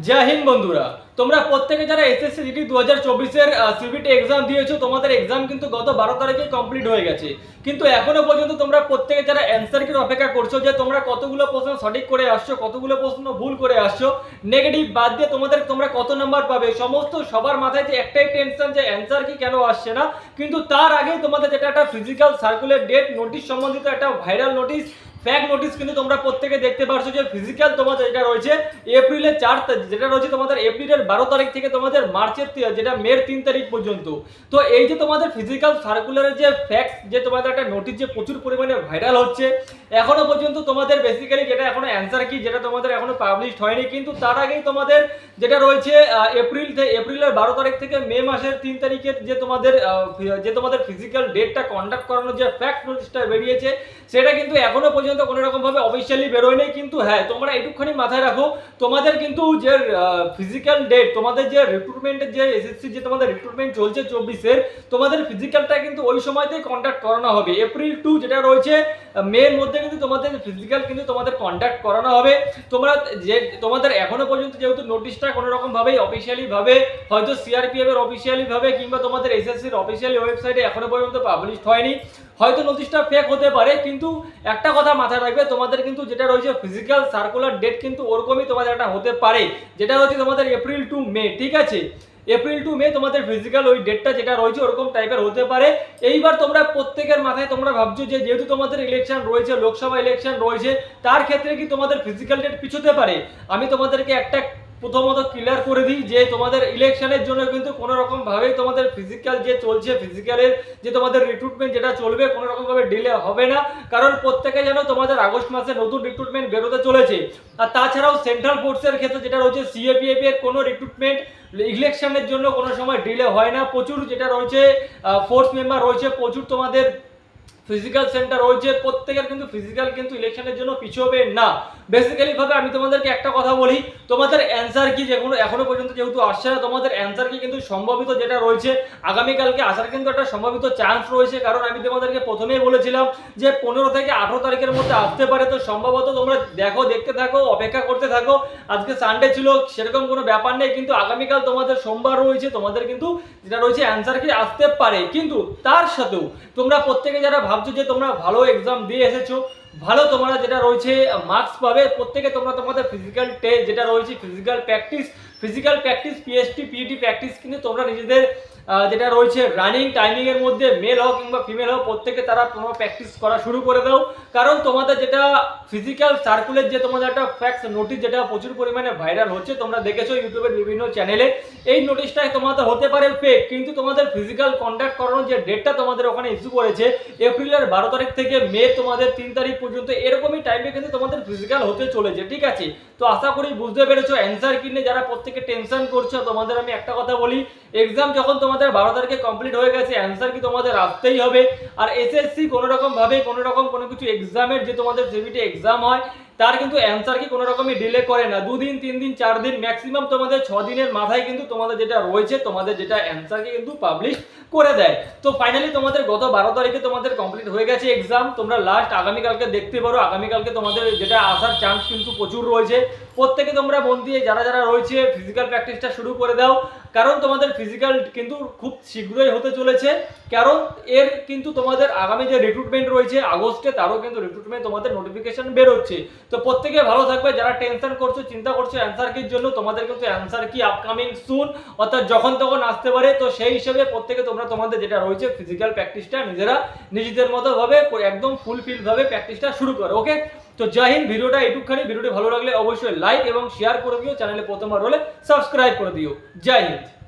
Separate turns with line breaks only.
জয় হিন্দ বন্ধুরা, তোমরা প্রত্যেকে যারা এসএসসি জিডি 2024 এর সিবিটি এক্সাম দিয়েছো, তোমাদের এক্সাম কিন্তু গত 12 তারিখে কমপ্লিট হয়ে গেছে। কিন্তু এখনো পর্যন্ত তোমরা প্রত্যেকে যারা অ্যানসার কির অপেক্ষা করছো যে তোমরা কতগুলো প্রশ্ন সঠিক করে আসছো, কতগুলো প্রশ্ন ভুল করে আসছো, নেগেটিভ বাদ দিয়ে তোমরা কত নাম্বার পাবে, সমস্ত সবার মাথায় যে একটাই টেনশন যে অ্যানসার কি কেন আসছে না। কিন্তু তার আগে তোমাদের যেটা একটা ফিজিক্যাল সার্কুলার ডেট নোটিশ সম্বন্ধিত একটা ভাইরাল নোটিশ, ফ্যাক নোটিশ কিন্তু তোমরা প্রত্যেকে দেখতে পারছো যে ফিজিক্যাল তোমাদের যেটা রয়েছে এপ্রিলের 4 যেটা রয়েছে তোমাদের এপ্রিলের 12 তারিখ থেকে তোমাদের মার্চের যেটা মের 3 তারিখ পর্যন্ত। তো এই যে তোমাদের ফিজিক্যাল সার্কুলারের যে ফ্যাক্ট যে তোমাদের একটা নোটিশ যে প্রচুর পরিমাণে ভাইরাল হচ্ছে, এখনো পর্যন্ত তোমাদের বেসিক্যালি যেটা এখনো অ্যান্সার কি যেটা তোমাদের এখনো পাবলিশড হয়নি। কিন্তু তার আগেই তোমাদের যেটা রয়েছে এপ্রিলের 12 তারিখ থেকে মে মাসের 3 তারিখের যে তোমাদের ফিজিক্যাল ডেটটা কন্ডাক্ট করানোর যে ফ্যাক্ট নোটিশটা বেরিয়েছে, সেটা কিন্তু এখনো পর্যন্ত কোনো রকম ভাবে অফিসিয়ালি বেরোয়নি। কিন্তু হ্যাঁ, তোমরা একটুখানি মাথায় রাখো, তোমাদের কিন্তু যে ফিজিক্যাল ডেট, তোমাদের যে রিক্রুটমেন্টের যে এসএসসি যে তোমাদের রিক্রুটমেন্ট চলছে 24-এর, তোমাদের ফিজিক্যালটা কিন্তু ওই সময়তেই কন্ডাক্ট করানো হবে। এপ্রিল টু যেটা রয়েছে মের মধ্যে কিন্তু তোমাদের ফিজিক্যাল কিন্তু তোমাদের কন্ডাক্ট করানো হবে। তোমাদের এখনো পর্যন্ত যেহেতু নোটিশটা কোনো রকম ভাবেই অফিসিয়ালি ভাবে, হয়তো সিআরপিএফ এর অফিসিয়ালি ভাবে কিংবা তোমাদের এসএসসির অফিসিয়ালি ওয়েবসাইটে এখনো পর্যন্ত পাবলিশড হয়নি, হয়তো নোটিশটা ফেক হতে পারে। কিন্তু একটা কথা মাথায় রাখবে, তোমাদের কিন্তু যেটা রয়েছে ফিজিক্যাল সার্কুলার ডেট কিন্তু ওরকমই তোমাদের একটা হতে পারে, যেটা হচ্ছে তোমাদের এপ্রিল টু মে। ঠিক আছে, এপ্রিল টু মে তোমাদের ফিজিক্যাল ওই ডেটটা যেটা রয়েছে ওরকম টাইপের হতে পারে। এইবার তোমরা প্রত্যেকের মাথায় তোমরা ভাবছো যে যেহেতু তোমাদের ইলেকশন রয়েছে, লোকসভা ইলেকশন রয়েছে, তার ক্ষেত্রে কি তোমাদের ফিজিক্যাল ডেট পিছোতে পারে। আমি তোমাদেরকে একটা প্রথমত ক্লিয়ার করে দিই যে তোমাদের ইলেকশনের জন্য কিন্তু কোনো রকম ভাবেই তোমাদের ফিজিক্যাল যে চলছে, ফিজিক্যালের যে তোমাদের রিক্রুটমেন্ট যেটা চলবে, কোনো রকম ভাবে ডিলে হবে না। কারণ প্রত্যেকে জানো তোমাদের আগস্ট মাসে নতুন রিক্রুটমেন্ট বেরোতে চলেছে। আর তাছাড়াও সেন্ট্রাল ফোর্সের ক্ষেত্রে যেটা রয়েছে সিএপিএফ এর কোনো রিক্রুটমেন্ট ইলেকশনের জন্য কোনো সময় ডিলে হয় না। প্রচুর যেটা রয়েছে ফোর্স মেম্বার রয়েছে, প্রচুর তোমাদের ফিজিক্যাল সেন্টার রয়েছে, প্রত্যেকের কিন্তু ফিজিক্যাল কিন্তু ইলেকশনের জন্য পিছোবে না। বেসিক্যালি ভাবে আমি তোমাদেরকে একটা কথা বলি, তোমাদের অ্যান্সার কি যেগুলো এখনো পর্যন্ত যেহেতু আসছে না, তোমাদের অ্যান্সার কি কিন্তু সম্ভাবিত যেটা রয়েছে আগামীকালকে আসার কিন্তু একটা সম্ভাবিত চান্স রয়েছে। কারণ আমি তোমাদেরকে প্রথমেই বলেছিলাম যে 15 থেকে 18 তারিখের মধ্যে আসতে পারে। তো সম্ভবত তোমরা দেখতে থাকো, অপেক্ষা করতে থাকো। আজকে সানডে ছিল, সেরকম কোনো ব্যাপার নেই, কিন্তু আগামীকাল তোমাদের সোমবার রয়েছে, তোমাদের কিন্তু যেটা রয়েছে অ্যান্সার কি আসতে পারে। কিন্তু তার সাথেও তোমরা প্রত্যেকে যারা ভাবছো যে তোমরা ভালো এক্সাম দিয়ে এসেছো, ভালো তোমরা যেটা রয়েছে মার্কস পাবে, প্রত্যেকে তোমরা তোমাদের ফিজিক্যাল টেস্ট যেটা রয়েছে physical practice PST PET practice কিন্তু তোমরা নিজেদের যেটা রয়েছে রানিং টাইমিং এর মধ্যে মেল হোক কিংবা ফিমেল হোক, প্রত্যেকে তারা তোমরা প্র্যাকটিস করা শুরু করে দাও। কারণ তোমাদের যেটা ফিজিক্যাল সার্কুলের যে তোমাদের একটা ফ্যাক্স নোটিশ যেটা প্রচুর পরিমাণে ভাইরাল হচ্ছে, তোমরা দেখেছো ইউটিউবের বিভিন্ন চ্যানেলে, এই নোটিশটাই তোমাদের হতে পারে ফেক, কিন্তু তোমাদের ফিজিক্যাল কন্ট্যাক্ট করানোর যে ডেটটা তোমাদের ওখানে ইস্যু করেছে এপ্রিলের 12 তারিখ থেকে মে তোমাদের 3 তারিখ পর্যন্ত, এরকমই টাইমে কিন্তু তোমাদের ফিজিক্যাল হতে চলেছে। ঠিক আছে, তো আশা করি বুঝতে পেরেছো অ্যান্সার কি নিয়ে যারা প্রত্যেকে টেনশন করছো। তোমাদের আমি একটা কথা বলি, এক্সাম যখন তোমাদের 12 তারিখে কমপ্লিট হয়ে গেছে, অ্যান্সার কি তোমাদের আসতেই হবে। আর এসএসসি কোনো রকম ভাবে কোনো কিছু এক্সামের যে তোমাদের সিবিটি এক্সাম হয়, তার কিন্তু অ্যান্সার কি কোনো রকমই ডিলে করে না। 2 দিন 3 দিন 4 দিন ম্যাক্সিমাম তোমাদের 6 দিনের মাথায় কিন্তু তোমাদের যেটা রয়েছে তোমাদের যেটা অ্যান্সার কি কিন্তু পাবলিশ করে দেয়। তো ফাইনালি তোমাদের গত 12 তারিখে তোমাদের কমপ্লিট হয়ে গেছে এক্সাম, তোমরা লাস্ট আগামীকালকে দেখতে পারো। আগামীকালকে তোমাদের যেটা আসার চান্স কিন্তু প্রচুর রয়েছে। প্রত্যেকে তোমরা মন দিয়ে যারা রয়েছে ফিজিক্যাল প্র্যাকটিসটা শুরু করে দাও, কারণ তোমাদের ফিজিক্যাল কিন্তু খুব শীঘ্রই হতে চলেছে। কারণ এর কিন্তু তোমাদের আগামী যে রিক্রুটমেন্ট রয়েছে আগস্টে, তারও কিন্তু রিক্রুটমেন্ট তোমাদের নোটিফিকেশন বেরোচ্ছে। তো প্রত্যেকে ভালো থাকবে, যারা টেনশন করছো, চিন্তা করছো অ্যান্সার কির জন্য, তোমাদের কিন্তু অ্যান্সার কি আপকামিং সুন, অর্থাৎ যখন তখন আসতে পারে। তো সেই হিসেবে প্রত্যেকে তোমরা তোমাদের যেটা রয়েছে ফিজিক্যাল প্র্যাকটিসটা নিজেদের মতো ভাবে একদম ফুলফিল ভাবে প্র্যাকটিসটা শুরু করো। ওকে, তো জয় হিন্দ। ভিডিওটা এইটুকখানি, ভিডিওটি ভালো লাগলে অবশ্যই লাইক এবং শেয়ার করে দিও, চ্যানেলে প্রথমবার হলে সাবস্ক্রাইব করে দিও। জয় হিন্দ।